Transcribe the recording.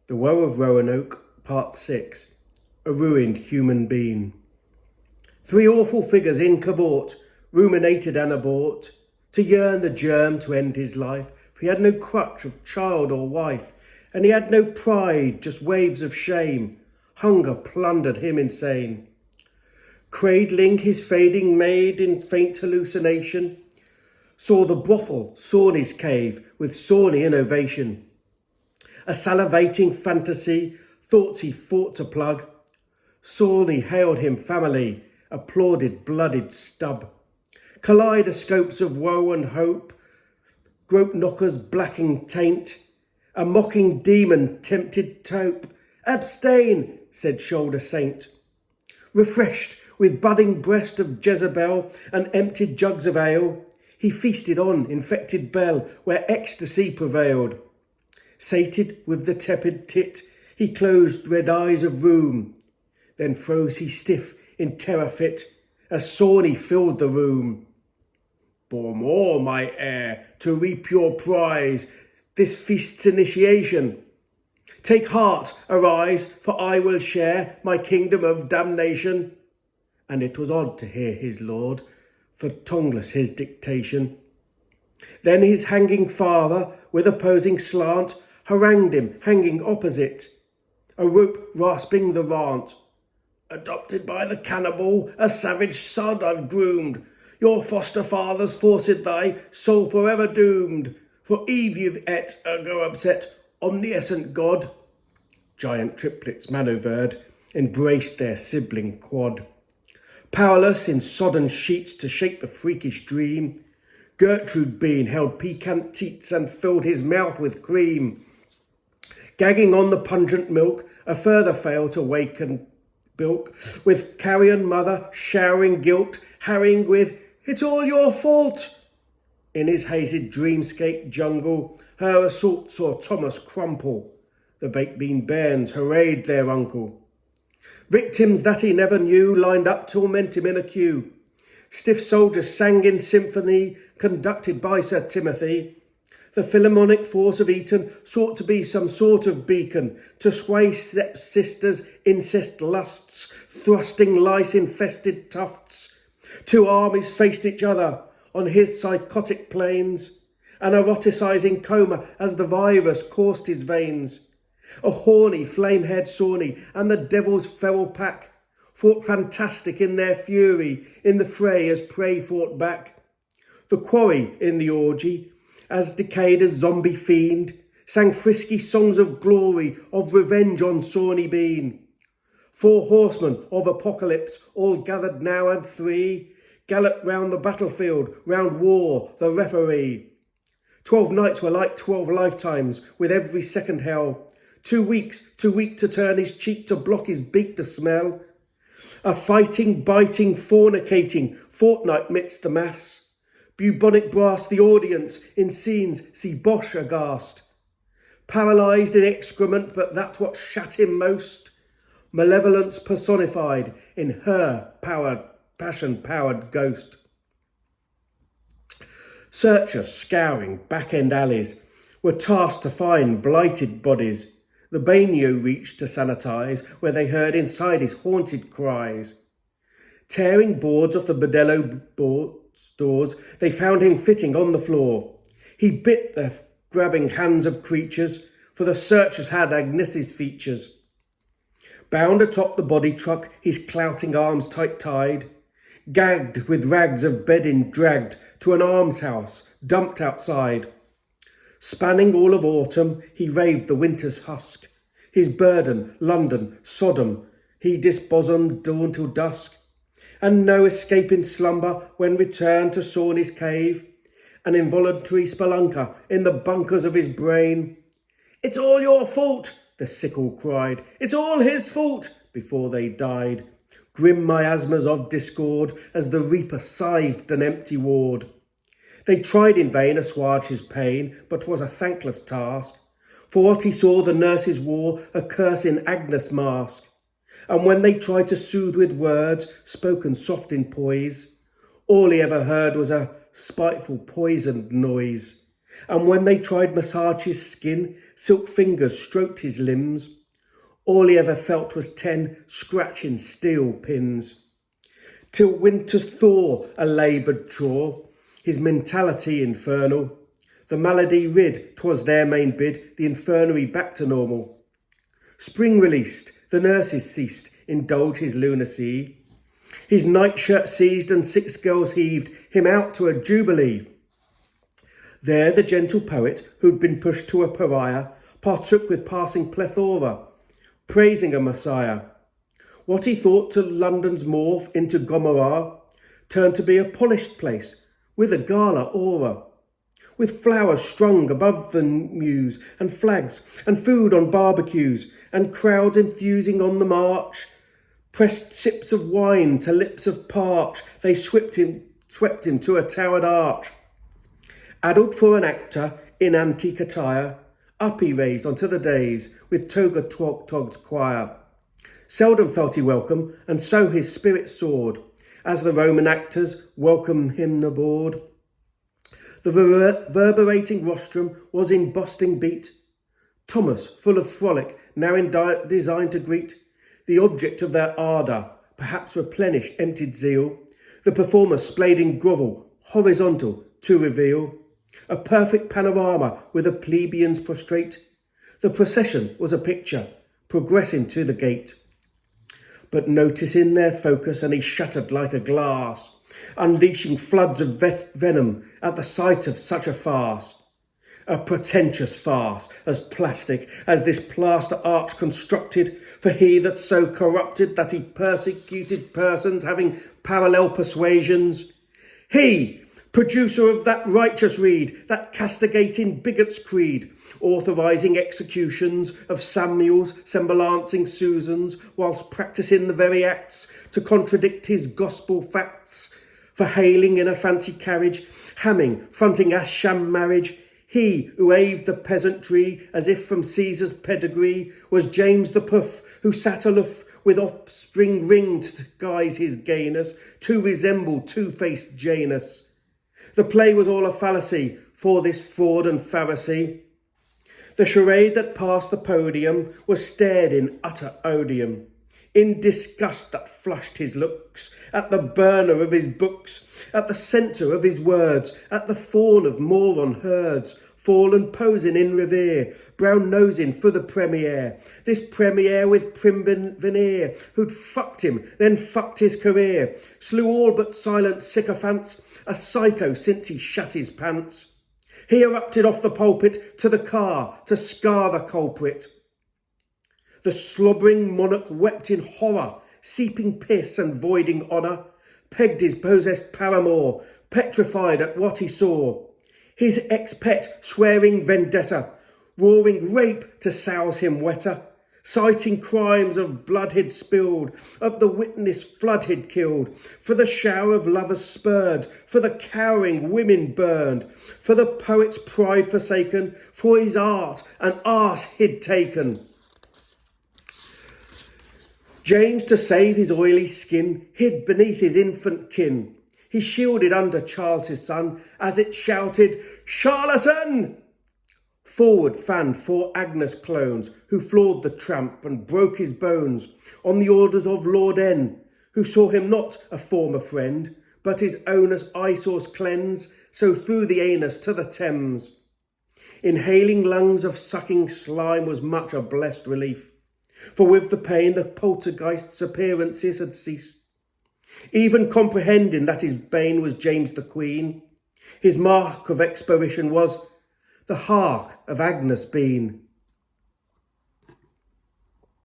The Woe of Roanoke, Part 6. A Ruined Human Being. 3 awful figures in cavort, ruminated and abort, to yearn the germ to end his life, for he had no crutch of child or wife, and he had no pride, just waves of shame. Hunger plundered him insane. Cradling his fading maid in faint hallucination, saw the brothel, Sawney's cave, with Sawney innovation. A salivating fantasy, thoughts he fought to plug. Sawney hailed him family, applauded blooded stub. Kaleidoscopes of woe and hope, grope knockers blacking taint. A mocking demon tempted taupe. Abstain, said shoulder saint. Refreshed with budding breast of Jezebel and emptied jugs of ale, he feasted on infected bell where ecstasy prevailed. Sated with the tepid tit, he closed red eyes of rheum. Then froze he stiff in terror fit, as Sawney filled the room. Bore more, my heir, to reap your prize, this feast's initiation. Take heart, arise, for I will share my kingdom of damnation. And it was odd to hear his lord, for tongueless his dictation. Then his hanging father, with opposing slant, harangued him, hanging opposite, a rope rasping the rant. Adopted by the cannibal, a savage son I've groomed. Your foster fathers forced thy soul forever doomed. For Eve you've ate, ergo upset, omniscient God. Giant triplets manoeuvred, embraced their sibling quad. Powerless in sodden sheets to shake the freakish dream, Gertrude Bean held piquant teats and filled his mouth with cream. Gagging on the pungent milk, a further fail to waken bilk, with carrion mother showering guilt, harrying with, "It's all your fault." In his hazy dreamscape jungle, her assault saw Thomas crumple. The baked bean bairns hurrayed their uncle. Victims that he never knew lined up to torment him in a queue. Stiff soldiers sang in symphony, conducted by Sir Timothy. The Philharmonic force of Eton sought to be some sort of beacon to sway step-sisters' incest lusts, thrusting lice-infested tufts. 2 armies faced each other on his psychotic plains, an eroticizing coma as the virus coursed his veins. A horny, flame-haired Sawney and the devil's feral pack fought fantastic in their fury in the fray as prey fought back. The quarry in the orgy, as decayed as zombie fiend, sang frisky songs of glory, of revenge on Sawney Bean. 4 horsemen of apocalypse, all gathered now and 3, galloped round the battlefield, round war, the referee. 12 nights were like 12 lifetimes, with every second hell. 2 weeks, too weak to turn his cheek to block his beak to smell. A fighting, biting, fornicating fortnight midst the mass. Bubonic brass the audience, in scenes see Bosch aghast. Paralysed in excrement, but that's what shat him most. Malevolence personified in her passion-powered ghost. Searchers scouring back-end alleys were tasked to find blighted bodies. The Banio reached to sanitize where they heard inside his haunted cries. Tearing boards off the bordello doors, they found him fitting on the floor. He bit the grabbing hands of creatures, for the searchers had Agnes's features. Bound atop the body truck, his clouting arms tight tied, gagged with rags of bedding dragged to an almshouse, dumped outside. Spanning all of autumn, he raved the winter's husk. His burden, London, Sodom, he disbosomed dawn till dusk. And no escape in slumber when returned to Sawney's cave, an involuntary spelunker in the bunkers of his brain. "It's all your fault," the sickle cried. "It's all his fault," before they died. Grim miasmas of discord as the reaper scythed an empty ward. They tried in vain assuage his pain, but 'twas a thankless task. For what he saw the nurses wore a curse in Agnes' mask. And when they tried to soothe with words, spoken soft in poise, all he ever heard was a spiteful poisoned noise. And when they tried massage his skin, silk fingers stroked his limbs. All he ever felt was 10 scratching steel pins. Till winter's thaw a laboured chore, his mentality infernal. The malady rid, 'twas their main bid, the infirmary back to normal. Spring released, the nurses ceased, indulge his lunacy. His nightshirt seized and 6 girls heaved him out to a jubilee. There the gentle poet, who'd been pushed to a pariah, partook with passing plethora, praising a messiah. What he thought to London's morph into Gomorrah turned to be a polished place with a gala aura, with flowers strung above the mews and flags and food on barbecues and crowds enthusing on the march. Pressed sips of wine to lips of parch, they swept him to a towered arch. Addled for an actor in antique attire, up he raised onto the days with toga-togged choir. Seldom felt he welcome, and so his spirit soared, as the Roman actors welcome him aboard. The reverberating rostrum was in busting beat. Thomas, full of frolic, now designed to greet the object of their ardour, perhaps replenish emptied zeal. The performer splayed in grovel, horizontal, to reveal a perfect panorama with the plebeians prostrate. The procession was a picture, progressing to the gate. But noticing their focus, and he shattered like a glass, unleashing floods of venom at the sight of such a farce. A pretentious farce, as plastic as this plaster arch constructed, for he that so corrupted that he persecuted persons having parallel persuasions. He, producer of that righteous reed, that castigating bigot's creed, authorising executions of Samuels, semblancing Susans, whilst practising the very acts to contradict his gospel facts, for hailing in a fancy carriage, hamming, fronting a sham marriage. He who aved the peasantry as if from Caesar's pedigree was James the Puff, who sat aloof with offspring ringed to guise his gayness, to resemble two-faced Janus. The play was all a fallacy for this fraud and Pharisee. The charade that passed the podium was stared in utter odium, in disgust that flushed his looks, at the burner of his books, at the censor of his words, at the fawn of moron herds, fallen posing in revere, brown nosing for the premiere, this premiere with prim veneer, who'd fucked him, then fucked his career, slew all but silent sycophants, a psycho since he shat his pants. He erupted off the pulpit to the car to scar the culprit. The slobbering monarch wept in horror, seeping piss and voiding honour, pegged his possessed paramour, petrified at what he saw. His ex-pet swearing vendetta, roaring rape to souse him wetter, citing crimes of blood he'd spilled, of the witness flood he'd killed, for the shower of lovers spurred, for the cowering women burned, for the poet's pride forsaken, for his art an arse he'd taken. James, to save his oily skin, hid beneath his infant kin. He shielded under Charles' son, as it shouted, "Charlatan!" Forward fanned 4 Agnes clones, who floored the tramp and broke his bones, on the orders of Lord N, who saw him not a former friend, but his owner's eyesores cleanse, so through the anus to the Thames. Inhaling lungs of sucking slime was much a blessed relief, for with the pain the poltergeist's appearances had ceased. Even comprehending that his bane was James the Queen, his mark of expedition was the hark of Agnes Bean.